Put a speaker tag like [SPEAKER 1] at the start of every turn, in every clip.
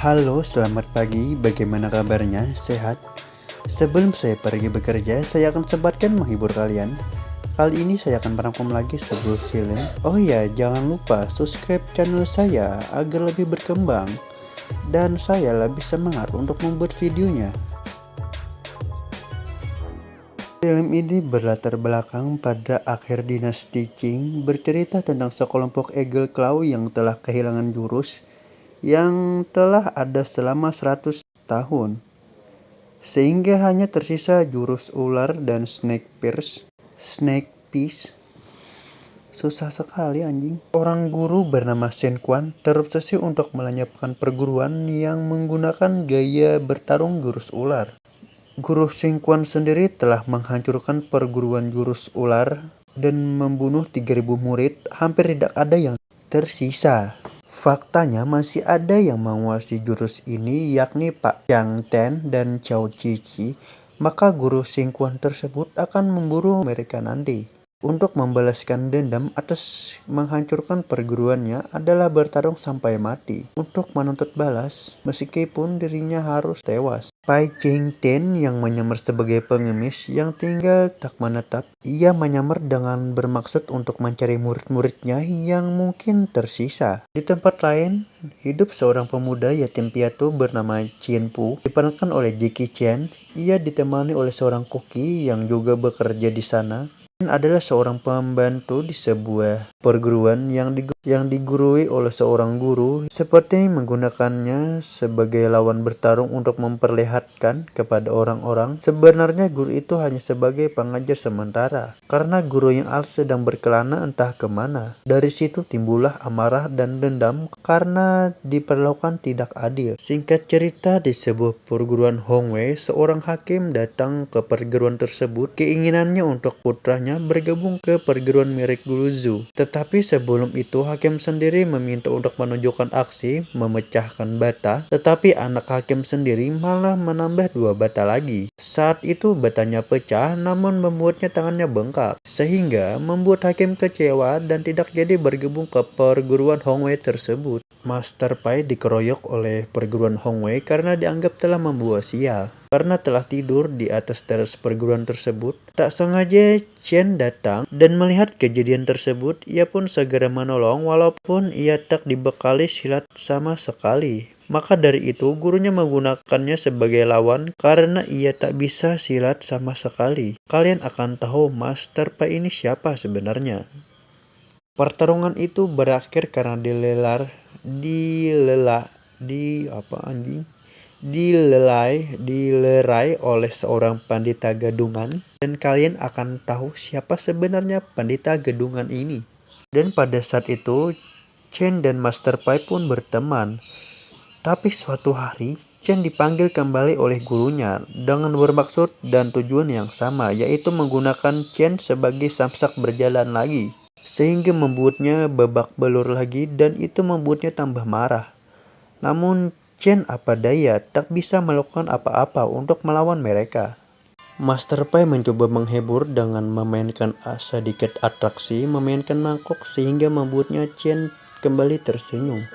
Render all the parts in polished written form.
[SPEAKER 1] Halo, selamat pagi. Bagaimana kabarnya? Sehat? Sebelum saya pergi bekerja, saya akan sempatkan menghibur kalian. Kali ini saya akan merangkum lagi sebuah film. Oh ya, jangan lupa subscribe channel saya agar lebih berkembang dan saya lebih semangat untuk membuat videonya. Film ini berlatar belakang pada akhir dinasti Qing, bercerita tentang sekelompok Eagle Claw yang telah kehilangan jurus yang telah ada selama 100 tahun. Sehingga hanya tersisa jurus ular dan Snake Piece. Susah sekali anjing. Orang guru bernama Shen Quan terobsesi untuk melenyapkan perguruan yang menggunakan gaya bertarung jurus ular. Guru Shen Quan sendiri telah menghancurkan perguruan jurus ular dan membunuh 3.000 murid. Hampir tidak ada yang tersisa. Faktanya masih ada yang menguasai jurus ini, yakni Pak Chang Ten dan Cao Cici. Maka guru Shen Quan tersebut akan memburu mereka nanti. Untuk membalaskan dendam atas menghancurkan perguruannya adalah bertarung sampai mati. Untuk menuntut balas, meskipun dirinya harus tewas. Pai Cheng Ten yang menyamar sebagai pengemis yang tinggal tak menetap. Ia menyamar dengan bermaksud untuk mencari murid-muridnya yang mungkin tersisa. Di tempat lain, hidup seorang pemuda yatim piatu bernama Chien Pu, diperankan oleh Jackie Chan. Ia ditemani oleh seorang koki yang juga bekerja di sana. Adalah seorang pembantu di sebuah perguruan yang digurui oleh seorang guru, seperti menggunakannya sebagai lawan bertarung untuk memperlihatkan kepada orang-orang sebenarnya guru itu hanya sebagai pengajar sementara, karena guru yang sedang berkelana entah kemana. Dari situ timbullah amarah dan dendam karena diperlakukan tidak adil. Singkat cerita, di sebuah perguruan Hongwei, seorang hakim datang ke perguruan tersebut. Keinginannya untuk putranya bergabung ke perguruan milik Guru Zhu. Tetapi sebelum itu hakim sendiri meminta untuk menunjukkan aksi memecahkan bata, tetapi anak hakim sendiri malah menambah 2 bata lagi. Saat itu batanya pecah namun membuatnya tangannya bengkak, sehingga membuat hakim kecewa dan tidak jadi bergabung ke perguruan Hongwei tersebut. Master Pai dikeroyok oleh perguruan Hongwei karena dianggap telah membuat sial. Karena telah tidur di atas teras perguruan tersebut, tak sengaja Chen datang dan melihat kejadian tersebut. Ia pun segera menolong walaupun ia tak dibekali silat sama sekali. Maka dari itu gurunya menggunakannya sebagai lawan karena ia tak bisa silat sama sekali. Kalian akan tahu Master Pai ini siapa sebenarnya. Pertarungan itu berakhir karena dilerai oleh seorang pandita gadungan, dan kalian akan tahu siapa sebenarnya pandita gadungan ini. Dan pada saat itu Chen dan Master Pai pun berteman. Tapi suatu hari Chen dipanggil kembali oleh gurunya dengan bermaksud dan tujuan yang sama, yaitu menggunakan Chen sebagai samsak berjalan lagi, sehingga membuatnya babak belur lagi, dan itu membuatnya tambah marah. Namun Chen apa daya tak bisa melakukan apa-apa untuk melawan mereka. Master Pai mencoba menghibur dengan memainkan sedikit atraksi, memainkan mangkok sehingga membuatnya Chen kembali tersenyum.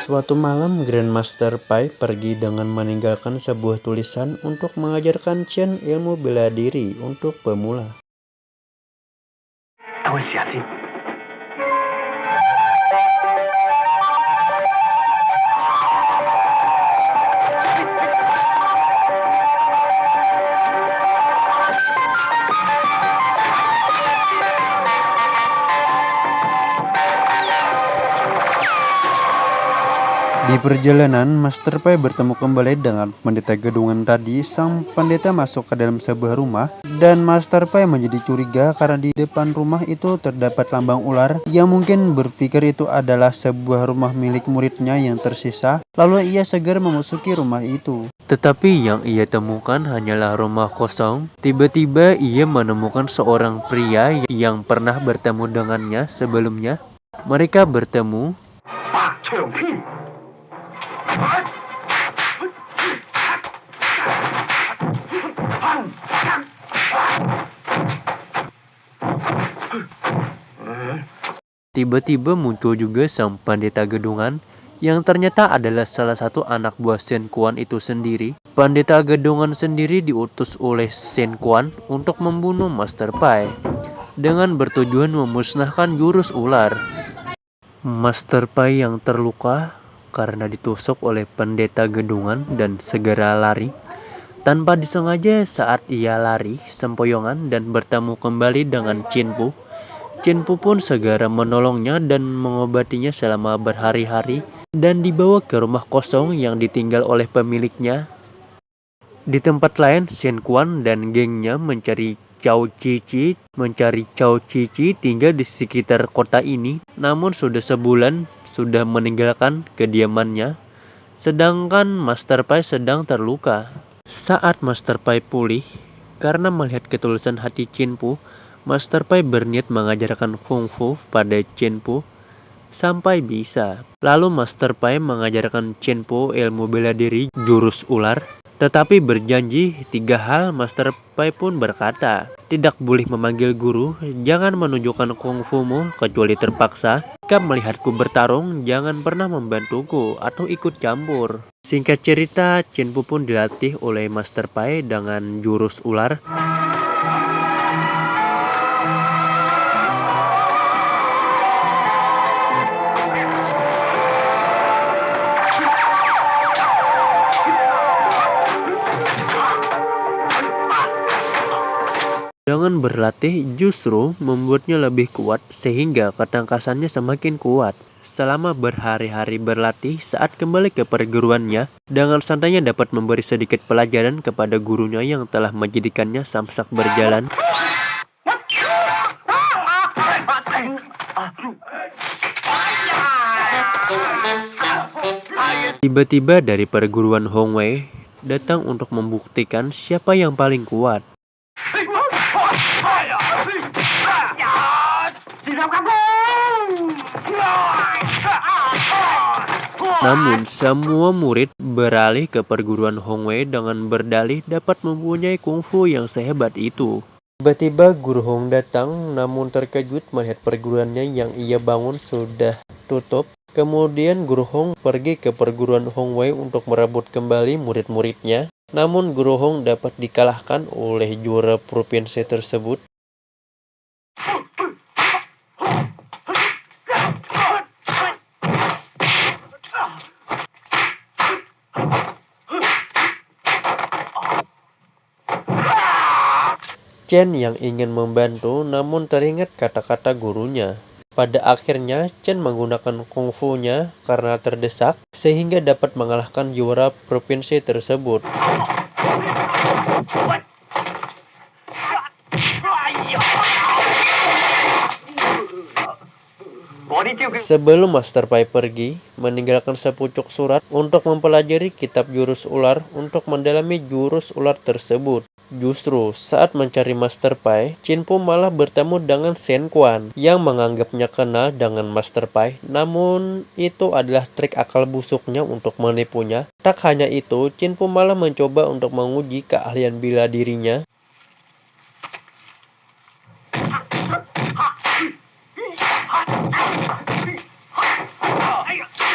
[SPEAKER 1] Suatu malam, Grandmaster Pai pergi dengan meninggalkan sebuah tulisan untuk mengajarkan Chen ilmu bela diri untuk pemula. Di perjalanan, Master Pai bertemu kembali dengan pendeta gadungan tadi. Sang pendeta masuk ke dalam sebuah rumah dan Master Pai menjadi curiga karena di depan rumah itu terdapat lambang ular yang mungkin berpikir itu adalah sebuah rumah milik muridnya yang tersisa. Lalu ia segera memasuki rumah itu.
[SPEAKER 2] Tetapi yang ia temukan hanyalah rumah kosong. Tiba-tiba ia menemukan seorang pria yang pernah bertemu dengannya sebelumnya. Mereka bertemu. Tiba-tiba muncul juga sang pendeta gedungan yang ternyata adalah salah satu anak buah Shen Quan itu sendiri. Pendeta gedungan sendiri diutus oleh Shen Quan untuk membunuh Master Pai dengan bertujuan memusnahkan jurus ular. Master Pai yang terluka karena ditusuk oleh pendeta gedungan dan segera lari. Tanpa disengaja saat ia lari sempoyongan dan bertemu kembali dengan Chin Pu. Chin Pu pun segera menolongnya dan mengobatinya selama berhari-hari dan dibawa ke rumah kosong yang ditinggal oleh pemiliknya. Di tempat lain, Shen Quan dan gengnya mencari Cao Cici tinggal di sekitar kota ini, namun sudah sebulan sudah meninggalkan kediamannya, sedangkan Master Pai sedang terluka. Saat Master Pai pulih, karena melihat ketulusan hati Chin Pu, Master Pai berniat mengajarkan Kung Fu pada Chin Pu sampai bisa. Lalu Master Pai mengajarkan Chin Pu ilmu bela diri jurus ular. Tetapi berjanji 3 hal. Master Pai pun berkata, tidak boleh memanggil guru, jangan menunjukkan Kung Fu-mu kecuali terpaksa. Jika melihatku bertarung, jangan pernah membantuku atau ikut campur. Singkat cerita, Chin Pu pun dilatih oleh Master Pai dengan jurus ular. Dengan berlatih justru membuatnya lebih kuat sehingga ketangkasannya semakin kuat. Selama berhari-hari berlatih, saat kembali ke perguruannya, dengan santainya dapat memberi sedikit pelajaran kepada gurunya yang telah menjadikannya samsak berjalan. Tiba-tiba dari perguruan Hong Wei datang untuk membuktikan siapa yang paling kuat. Namun semua murid beralih ke perguruan Hong Wei dengan berdalih dapat mempunyai kungfu yang sehebat itu.
[SPEAKER 1] Tiba-tiba Guru Hong datang, namun terkejut melihat perguruannya yang ia bangun sudah tutup. Kemudian Guru Hong pergi ke perguruan Hong Wei untuk merebut kembali murid-muridnya. Namun Guru Hong dapat dikalahkan oleh juara provinsi tersebut. Chen yang ingin membantu namun teringat kata-kata gurunya. Pada akhirnya Chen menggunakan kungfu-nya karena terdesak sehingga dapat mengalahkan juara provinsi tersebut. Sebelum Master Pai pergi, meninggalkan sepucuk surat untuk mempelajari kitab jurus ular untuk mendalami jurus ular tersebut. Justru saat mencari Master Pai, Chin Pu malah bertemu dengan Shen Quan yang menganggapnya kenal dengan Master Pai. Namun itu adalah trik akal busuknya untuk menipunya. Tak hanya itu, Chin Pu malah mencoba untuk menguji keahlian bela dirinya.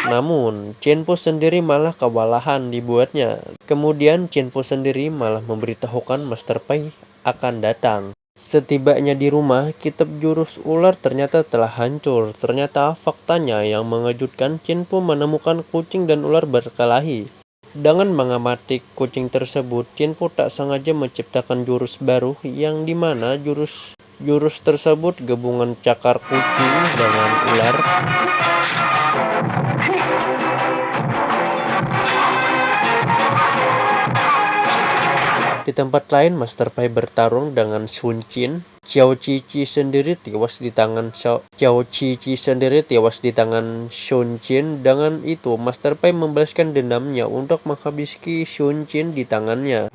[SPEAKER 1] Namun, Chin Pu sendiri malah kewalahan dibuatnya. Kemudian Chin Pu sendiri malah memberitahukan Master Pai akan datang. Setibanya di rumah, kitab jurus ular ternyata telah hancur. Ternyata faktanya yang mengejutkan, Chin Pu menemukan kucing dan ular berkelahi. Dengan mengamati kucing tersebut, Chin Pu tak sengaja menciptakan jurus baru yang dimana jurus tersebut gabungan cakar kucing dengan ular. Di tempat lain, Master Pai bertarung dengan Sun Qin. Cao Cici sendiri tewas di tangan Sun Qin. Dengan itu, Master Pai membalaskan dendamnya untuk menghabisi Sun Qin di tangannya.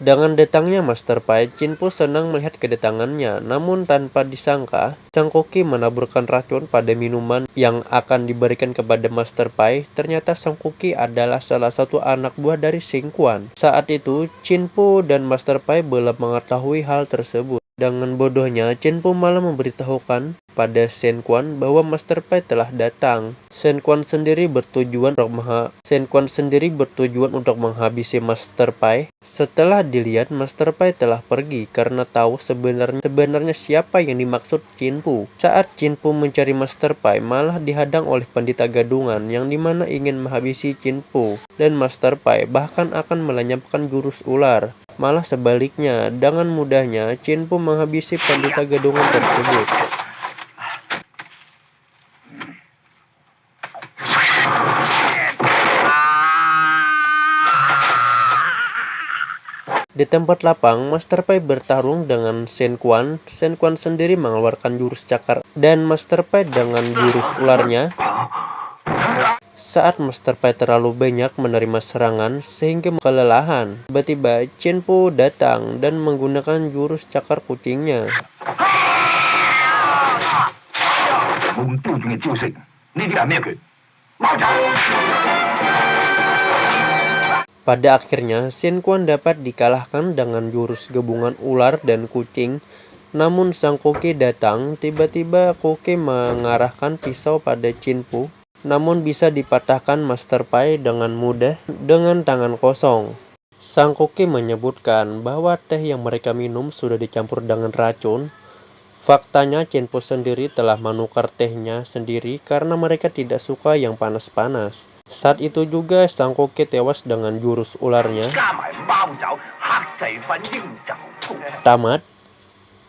[SPEAKER 1] Dengan datangnya Master Pai, Chin Po senang melihat kedatangannya. Namun tanpa disangka, Sang Koki menaburkan racun pada minuman yang akan diberikan kepada Master Pai. Ternyata Sang Koki adalah salah satu anak buah dari Shen Quan. Saat itu, Chin Po dan Master Pai belum mengetahui hal tersebut. Dengan bodohnya, Chin Po malah memberitahukan pada Shen Quan bahwa Master Pai telah datang. Shen Quan sendiri bertujuan untuk menghabisi Master Pai. Setelah dilihat, Master Pai telah pergi karena tahu sebenarnya siapa yang dimaksud Chin Po. Saat Chin Po mencari Master Pai, malah dihadang oleh pendeta gadungan yang dimana ingin menghabisi Chin Po dan Master Pai, bahkan akan melenyapkan jurus ular. Malah sebaliknya, dengan mudahnya Chin Po menghabisi pendeta gadungan tersebut. Di tempat lapang, Master Pai bertarung dengan Shen Quan. Shen Quan sendiri mengeluarkan jurus cakar dan Master Pai dengan jurus ularnya. Saat Master Pai terlalu banyak menerima serangan sehingga kelelahan, tiba-tiba Chin Po datang dan menggunakan jurus cakar kucingnya. Pada akhirnya, Shen Quan dapat dikalahkan dengan jurus gabungan ular dan kucing. Namun Sang Koki datang, tiba-tiba Koki mengarahkan pisau pada Chin Po. Namun bisa dipatahkan Master Pai dengan mudah dengan tangan kosong. Sang Koki menyebutkan bahwa teh yang mereka minum sudah dicampur dengan racun. Faktanya Chin Po sendiri telah menukar tehnya sendiri karena mereka tidak suka yang panas-panas. Saat itu juga Sang Koki tewas dengan jurus ularnya. Tamat.